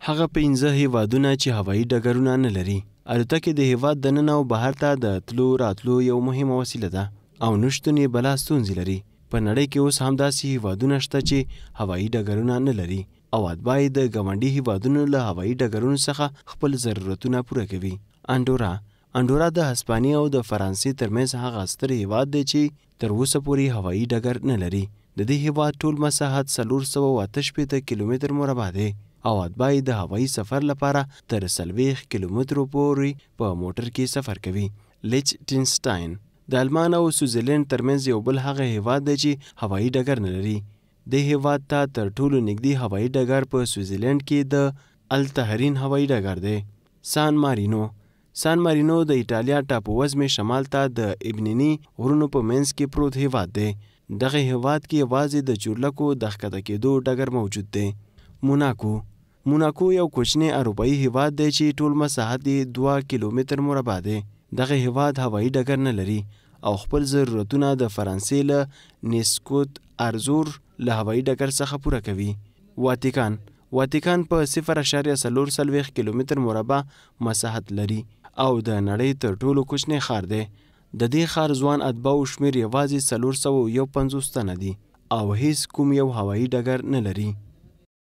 هغه 15 هیوادونه چې هوایي ډګرونه نه لري. الوتکې د هیواد دننه او بهر ته د تلو راتلو یو مهمه وسیله ده او نشتون یې بلا ستونزې لري. په نړۍ کې اوس هم داسې هیوادونه شته چې هوایي ډګرونه نه لري او اتباع یې د ګاونډي هیوادونو له هوایي ډګرونو څخه خپل ضرورتونه پوره کوي. انډورا د هسپانیې او د فرانسې ترمنځ هغه ستر هیواد دی چې تر اوسه پورې هوایي ډګر نه لري. د دې هیواد ټول مساحت 468 کیلومتر مربع دی او اتباع یې د هوایي سفر لپاره تر 40 کیلومترو پورې په موټر کې سفر کوي. لیچټنسټاین د آلمان او سویټزرلینډ ترمنځ یو بل هغه هیواد دی چې هوایي ډګر نه لري. د هیواد ته تر ټولو نږدې هوایي ډګر په سویټزرلینډ کې د التهرین هوایي ډګر دی. سان مارینو د ایټالیا ټاپووزمې شمال ته د ابنیني غرونو په منځ کې پروت هیواد دی. دغه هیواد کې یوازې د چورلکو د ښکته کېدو ډګر موجود دی. موناکو یو کوچنی اروپایي هیواد دی چې ټول مساحت یې 2 کیلومتر مربع دی. دغه هیواد هوایي ډګر نه لري او خپل ضرورتونه د فرانسې له نیسکوت ارزور له هوایي ډګر څخه پوره کوي. واتیکان په 0.4 کیلومتر مربع مساحت لري او د نړۍ تر ټولو کوچنی ښار دی. د دې ښار ځوان اتباعو شمیر یوازې 450 تنه دي او هیڅ کوم یو هوایي ډګر نه لري.